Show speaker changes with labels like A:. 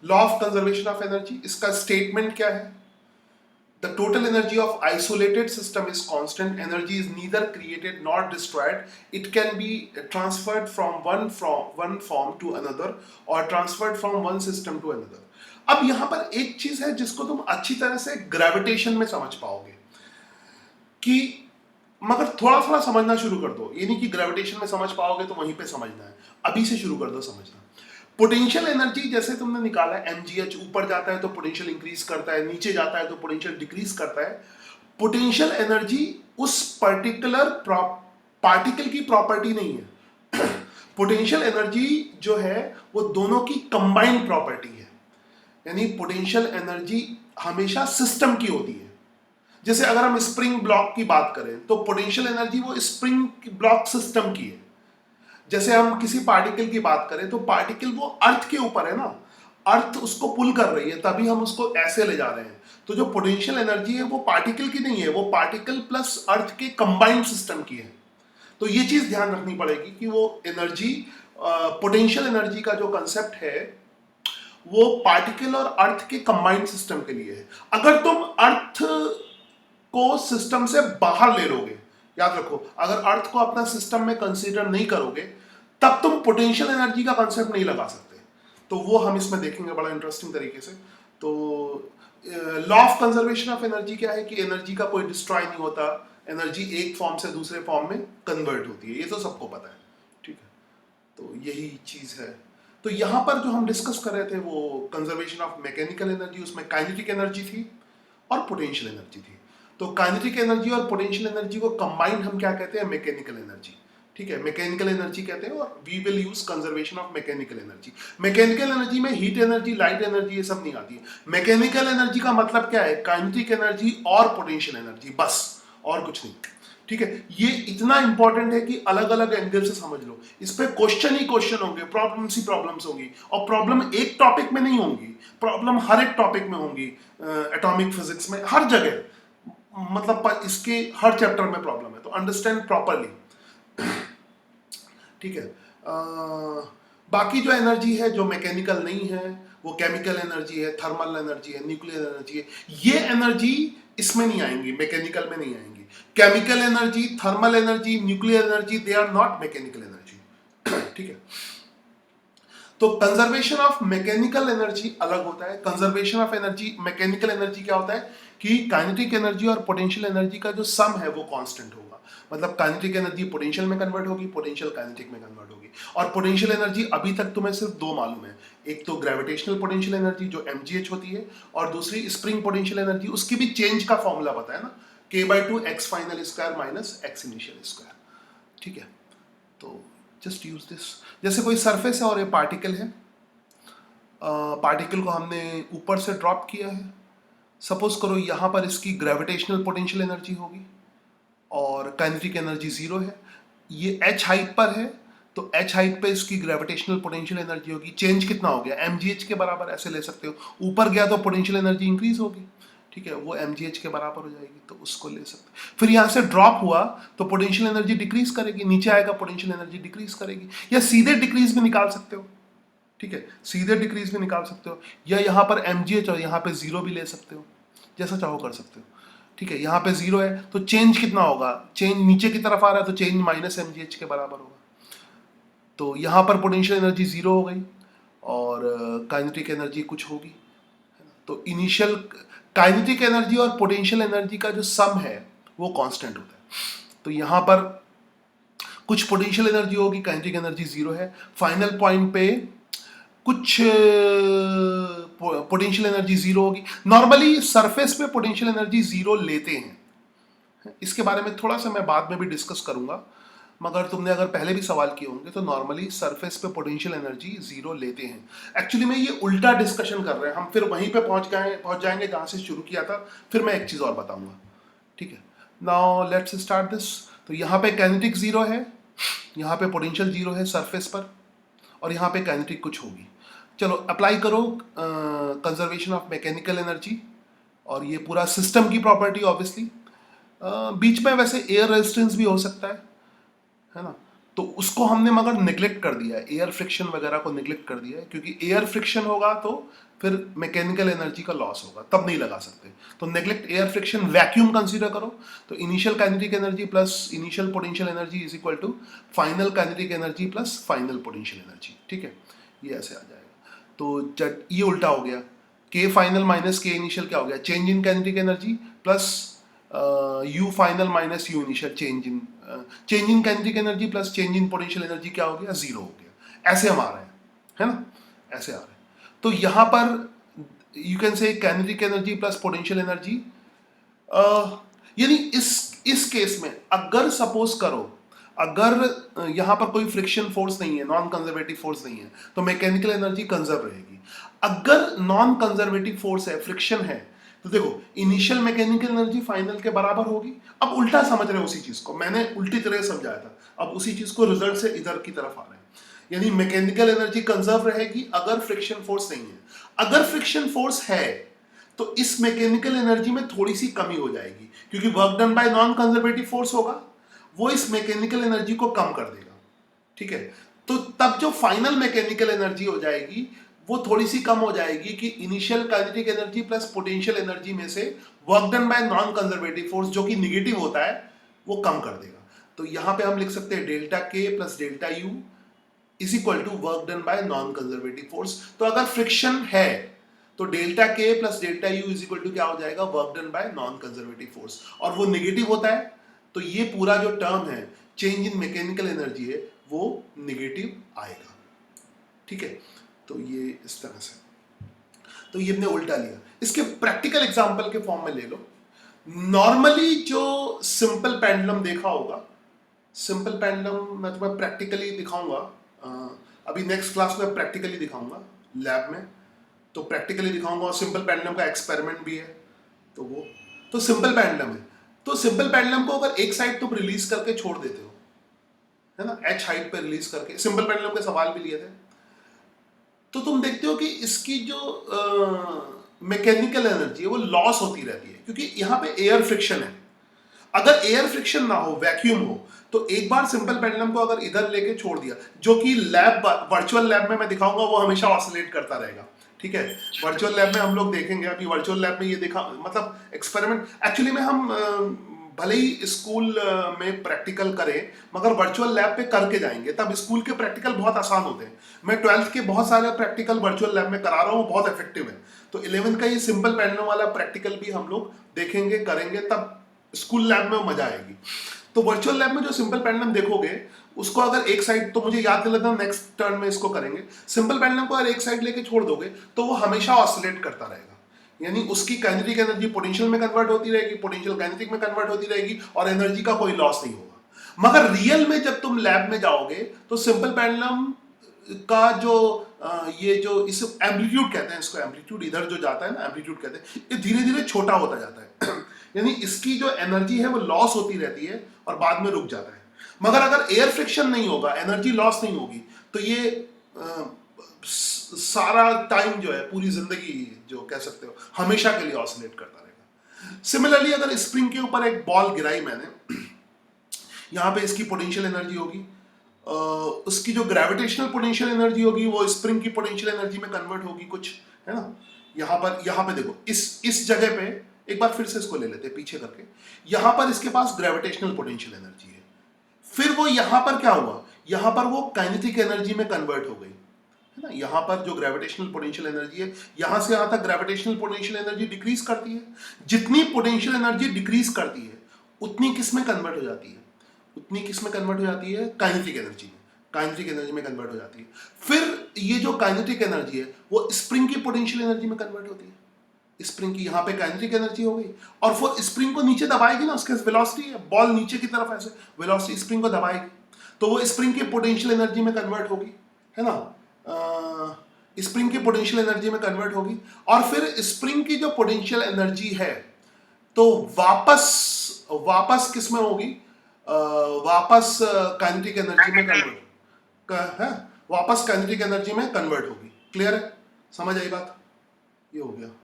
A: Law of conservation of energy, इसका statement क्या है? The total energy of isolated system is constant. Energy is neither created nor destroyed. It can be transferred from one form to another or transferred from one system to another. अब यहाँ पर एक चीज है जिसको तुम अच्छी तरह से ग्रेविटेशन में समझ पाओगे कि, मगर थोड़ा थोड़ा समझना शुरू कर दो। ये नहीं कि ग्रेविटेशन में समझ पाओगे तो वहीं पे समझना है, अभी से शुरू कर दो समझना। पोटेंशियल एनर्जी जैसे तुमने निकाला है, mgh ऊपर जाता है तो पोटेंशियल इंक्रीज करता है, नीचे जाता है तो पोटेंशियल डिक्रीज करता है। पोटेंशियल एनर्जी उस पर्टिकुलर पार्टिकल की प्रॉपर्टी नहीं है। पोटेंशियल एनर्जी जो है वो दोनों की कंबाइंड प्रॉपर्टी है, यानी पोटेंशियल एनर्जी हमेशा सिस्टम की होती है। जैसे अगर हम स्प्रिंग ब्लॉक की बात करें तो पोटेंशियल एनर्जी वो स्प्रिंग ब्लॉक सिस्टम की है। जैसे हम किसी पार्टिकल की बात करें तो पार्टिकल वो अर्थ के ऊपर है ना, अर्थ उसको पुल कर रही है, तभी हम उसको ऐसे ले जा रहे हैं। तो जो पोटेंशियल एनर्जी है वो पार्टिकल की नहीं है, वो पार्टिकल प्लस अर्थ के कंबाइंड सिस्टम की है। तो ये चीज ध्यान रखनी पड़ेगी कि वो एनर्जी, पोटेंशियल एनर्जी का जो कंसेप्ट है वो पार्टिकल और अर्थ के कंबाइंड सिस्टम के लिए है। अगर तुम अर्थ को सिस्टम से बाहर ले लोगे, याद रखो, अगर अर्थ को अपना सिस्टम में कंसीडर नहीं करोगे तब तुम पोटेंशियल एनर्जी का कंसेप्ट नहीं लगा सकते। तो वो हम इसमें देखेंगे बड़ा इंटरेस्टिंग तरीके से। तो law of conservation of energy क्या है कि एनर्जी का कोई डिस्ट्रॉय नहीं होता, एनर्जी एक फॉर्म से दूसरे फॉर्म में कन्वर्ट होती है, ये तो सबको पता है, ठीक है। तो यही चीज है। तो यहां पर जो हम डिस्कस कर रहे थे वो कंजर्वेशन ऑफ मैकेनिकल एनर्जी, उसमें काइनेटिक एनर्जी थी और पोटेंशियल एनर्जी थी। तो काइनेटिक एनर्जी और पोटेंशियल एनर्जी को कंबाइंड हम क्या कहते हैं? मैकेनिकल एनर्जी, ठीक है, मैकेनिकल एनर्जी कहते हैं। और we will use conservation of mechanical energy. Mechanical energy में हीट एनर्जी, लाइट एनर्जी ये सब नहीं आती है। मैकेनिकल एनर्जी का मतलब क्या है? काइनेटिक एनर्जी और पोटेंशियल एनर्जी, बस, और कुछ नहीं, ठीक है। ये इतना इंपॉर्टेंट है कि अलग अलग एंगल से समझ लो। इस पे क्वेश्चन ही क्वेश्चन होंगे, प्रॉब्लम्स ही प्रॉब्लम्स होंगी, और प्रॉब्लम एक टॉपिक में नहीं होंगी, प्रॉब्लम हर एक टॉपिक में होंगी, एटॉमिक फिजिक्स में, हर जगह, मतलब इसके हर चैप्टर में प्रॉब्लम है। तो अंडरस्टैंड प्रॉपरली, ठीक है। बाकी जो एनर्जी है जो मैकेनिकल नहीं है वो केमिकल एनर्जी है, थर्मल एनर्जी है, न्यूक्लियर एनर्जी है। ये एनर्जी इसमें नहीं आएंगी, मैकेनिकल में नहीं आएंगी। Chemical energy, thermal energy, nuclear energy, they are not mechanical energy, ठीक है। तो कंजर्वेशन ऑफ मैकेनिकल एनर्जी अलग होता है। Conservation of energy, mechanical energy क्या होता है कि काइनेटिक एनर्जी और पोटेंशियल एनर्जी का जो सम है वो कांस्टेंट होगा। मतलब काइनेटिक एनर्जी पोटेंशियल में कन्वर्ट होगी, पोटेंशियल काइनेटिक में कन्वर्ट होगी। और पोटेंशियल एनर्जी अभी तक तुम्हें सिर्फ दो मालूम है, एक तो ग्रेविटेशनल पोटेंशियल एनर्जी जो mgh होती है, और दूसरी स्प्रिंग पोटेंशियल एनर्जी। उसकी भी चेंज का फॉर्मूला पता है ना, k/2 x final square minus x initial square, ठीक है। तो जस्ट यूज दिस। जैसे कोई सरफेस है और ये पार्टिकल है, पार्टिकल को हमने ऊपर से ड्रॉप किया है। सपोज करो यहाँ पर इसकी ग्रेविटेशनल पोटेंशियल एनर्जी होगी और काइनेटिक एनर्जी 0 है। ये h हाइट पर है तो h हाइट पे इसकी ग्रेविटेशनल पोटेंशियल एनर्जी होगी। चेंज कितना हो गया? mgh के बराबर, ऐसे ले सकते हो। ऊपर गया तो पोटेंशियल एनर्जी इंक्रीज होगी, ठीक है, वो mgh के बराबर हो जाएगी, तो उसको ले सकते हैं। फिर यहाँ से ड्रॉप हुआ तो पोटेंशियल एनर्जी डिक्रीज करेगी, नीचे आएगा पोटेंशियल एनर्जी डिक्रीज करेगी, या सीधे डिक्रीज भी निकाल सकते हो, ठीक है, सीधे डिक्रीज भी निकाल सकते हो, या यहाँ पर mgh और यहाँ पे 0 भी ले सकते हो, जैसा चाहो कर सकते हो, ठीक है। यहाँ पे 0 है तो चेंज कितना होगा? चेंज नीचे की तरफ आ रहा है तो चेंज माइनस mgh के बराबर होगा। तो यहाँ पर पोटेंशियल एनर्जी 0 हो गई और काइनेटिक एनर्जी कुछ होगी। तो इनिशियल काइनेटिक एनर्जी और पोटेंशियल एनर्जी का जो सम है वो कांस्टेंट होता है। तो यहाँ पर कुछ पोटेंशियल एनर्जी होगी, काइनेटिक एनर्जी 0 है। फाइनल पॉइंट पे कुछ पोटेंशियल एनर्जी 0 होगी। नॉर्मली सरफेस पे पोटेंशियल एनर्जी 0 लेते हैं, इसके बारे में थोड़ा सा मैं बाद में भी डिस्कस करूंगा, मगर तुमने अगर पहले भी सवाल किए होंगे तो नॉर्मली सरफेस पे पोटेंशियल एनर्जी 0 लेते हैं। एक्चुअली में ये उल्टा डिस्कशन कर रहे हैं हम, फिर वहीं पे पहुंच जाएंगे जहां से शुरू किया था। फिर मैं एक चीज और बताऊंगा, ठीक है। Now let's start this. तो यहाँ पे काइनेटिक 0 है, यहाँ पे पोटेंशियल 0 है सरफेस पर, और यहाँ पे काइनेटिक कुछ होगी। चलो अप्लाई करो कंजर्वेशन ऑफ मैकेनिकल एनर्जी, और ये पूरा सिस्टम की प्रॉपर्टी ऑब्वियसली। बीच में वैसे एयर रेजिस्टेंस भी हो सकता है ना, तो उसको हमने मगर निगलेक्ट कर दिया है, एयर फ्रिक्शन वगैरह को निगलेक्ट कर दिया है, क्योंकि एयर फ्रिक्शन होगा तो फिर मैकेनिकल एनर्जी का लॉस होगा, तब नहीं लगा सकते। तो neglect air friction, vacuum consider करो, तो initial kinetic energy plus initial potential energy is equal to final kinetic energy plus final potential energy. ठीक है, ये ऐसे आ जाएगा। तो ये उल्टा हो गया, के फाइनल माइनस के इनिशियल क्या हो गया, change in kinetic energy plus you final minus you initial change in kinetic energy plus change in potential energy क्या हो गया, जीरो हो गया। ऐसे हम आ रहे हैं, है ना, ऐसे आ रहे हैं। तो यहां पर you can say kinetic energy plus potential energy, यानी इस केस में अगर सपोज करो, अगर यहां पर कोई फ्रिक्शन फोर्स नहीं है, नॉन कंजर्वेटिव फोर्स नहीं है, तो मैकेनिकल एनर्जी कंजर्व रहेगी। अगर नॉन कंजर्वेटिव फोर्स है, फ्रिक्शन है, तो देखो इनिशियल मैकेनिकल एनर्जी फाइनल के बराबर होगी। अब उल्टा समझ रहे हो उसी चीज को, मैंने उल्टी तरह समझाया था, अब उसी चीज को रिजल्ट से इधर की तरफ आ रहे हैं। यानी मैकेनिकल एनर्जी कंजर्व रहेगी अगर फ्रिक्शन फोर्स नहीं है। अगर फ्रिक्शन फोर्स है तो इस मैकेनिकल एनर्जी में थोड़ी सी कमी हो जाएगी, क्योंकि work done by non conservative force होगा, वो इस मैकेनिकल एनर्जी को कम कर देगा। ठीक है, तो तब जो फाइनल मैकेनिकल एनर्जी हो जाएगी वो थोड़ी सी कम हो जाएगी कि initial kinetic energy plus potential energy में से work done by non conservative force जो कि निगेटिव होता है वो कम कर देगा। तो यहां पे हम लिख सकते हैं delta K plus delta U is equal to work done by non conservative force. तो अगर फ्रिक्शन है तो delta K plus delta U is equal to क्या हो जाएगा, work done by non conservative force, और वो निगेटिव होता है तो ये पूरा जो टर्म है चेंज इन मैकेनिकल एनर्जी है वो निगेटिव आएगा। ठीक है, तो ये इस तरह से, तो ये हमने उल्टा लिया। इसके प्रैक्टिकल एग्जांपल के फॉर्म में ले लो। नॉर्मली जो सिंपल पेंडुलम देखा होगा, सिंपल पेंडुलम मैं तुम्हें प्रैक्टिकली दिखाऊंगा, अभी नेक्स्ट क्लास में प्रैक्टिकली दिखाऊंगा लैब में, तो प्रैक्टिकली दिखाऊंगा, और सिंपल पेंडुलम का एक्सपेरिमेंट भी है। तो वो तो सिंपल पेंडुलम है, तो सिंपल पेंडुलम को अगर एक साइड तुम रिलीज करके छोड़ देते हो, है ना, एच हाइट पे रिलीज करके, सिंपल पेंडुलम के सवाल भी लिए थे, तो तुम देखते हो कि इसकी जो मैकेनिकल एनर्जी है वो लॉस होती रहती है, क्योंकि यहाँ पे एयर फ्रिक्शन है। अगर एयर फ्रिक्शन ना हो, वैक्यूम हो, तो एक बार सिंपल पेंडुलम को अगर इधर लेके छोड़ दिया, जो कि लैब वर्चुअल लैब में मैं दिखाऊंगा, वो हमेशा ऑसिलेट करता रहेगा। ठीक है, वर्चुअल लैब में हम लोग देखेंगे, अभी वर्चुअल लैब में ये देखा, मतलब एक्सपेरिमेंट एक्चुअली में हम भले ही स्कूल में प्रैक्टिकल करें, मगर वर्चुअल लैब पे करके जाएंगे, तब स्कूल के प्रैक्टिकल बहुत आसान होते हैं। मैं 12th के बहुत सारे प्रैक्टिकल वर्चुअल लैब में करा रहा हूँ, बहुत इफेक्टिव है। तो 11th का ये सिंपल पेंडुलम वाला प्रैक्टिकल भी हम लोग देखेंगे, करेंगे, तब स्कूल लैब में मजा आएगी। तो वर्चुअल लैब में जो सिंपल पेंडुलम देखोगे, उसको अगर एक साइड, तो मुझे याद दिलाता हूं, नेक्स्ट टर्न में इसको करेंगे, सिंपल पेंडुलम को अगर एक साइड लेके छोड़ दोगे तो वो हमेशा ऑसिलेट करता रहेगा, यानी उसकी काइनेटिक एनर्जी पोटेंशियल में कन्वर्ट होती रहेगी, पोटेंशियल काइनेटिक में कन्वर्ट होती रहेगी, और एनर्जी का कोई लॉस नहीं होगा। मगर रियल में जब तुम लैब में जाओगे तो सिंपल पेंडुलम का जो ये जो इस एम्पलीट्यूड कहते हैं, इसको एम्पलीट्यूड इधर जो जाता है ना, एम्पलीट्यूड कहते हैं, ये धीरे धीरे छोटा होता जाता है यानी इसकी जो एनर्जी है वो लॉस होती रहती है और बाद में रुक जाता है। मगर अगर एयर फ्रिक्शन नहीं होगा, एनर्जी लॉस नहीं होगी, तो ये सारा टाइम जो है, पूरी जिंदगी जो कह सकते हो, हमेशा के लिए ऑसिलेट करता रहेगा। सिमिलरली अगर स्प्रिंग के ऊपर एक बॉल गिराई मैंने, यहाँ पे इसकी पोटेंशियल एनर्जी होगी, उसकी जो ग्रेविटेशनल पोटेंशियल एनर्जी होगी वो स्प्रिंग की पोटेंशियल एनर्जी में कन्वर्ट होगी कुछ, है ना। यहाँ पे देखो, इस जगह पे एक बार फिर से इसको ले लेते हैं पीछे करके, यहाँ पर इसके पास ग्रेविटेशनल पोटेंशियल एनर्जी है, फिर वो यहाँ पर क्या हुआ, यहाँ पर वो काइनेटिक एनर्जी में कन्वर्ट हो गई, है ना। यहाँ पर जो ग्रेविटेशनल पोटेंशियल एनर्जी है, यहाँ से यहाँ तक ग्रेविटेशनल पोटेंशियल एनर्जी डिक्रीज करती है। जितनी पोटेंशियल एनर्जी डिक्रीज करती है उतनी किस में कन्वर्ट हो जाती है, उतनी किस में कन्वर्ट हो जाती है, काइनेटिक एनर्जी में, काइनेटिक एनर्जी में कन्वर्ट हो जाती है। फिर ये जो काइनेटिक एनर्जी है वो स्प्रिंग की पोटेंशियल एनर्जी में कन्वर्ट होती है। स्प्रिंग की यहाँ पे काइनेटिक एनर्जी हो गई, और वो स्प्रिंग को नीचे दबाएगी ना, उसके वेलोसिटी है, बॉल नीचे की तरफ ऐसे वेलोसिटी स्प्रिंग को दबाएगी, तो वो स्प्रिंग की पोटेंशियल एनर्जी में कन्वर्ट होगी, है ना। स्प्रिंग की पोटेंशियल एनर्जी में कन्वर्ट होगी, और फिर स्प्रिंग की जो पोटेंशियल एनर्जी है तो वापस किस में होगी, वापस काइनेटिक एनर्जी में कन्वर्ट है, वापस काइनेटिक एनर्जी में कन्वर्ट होगी। क्लियर है, समझ आई बात, ये हो गया।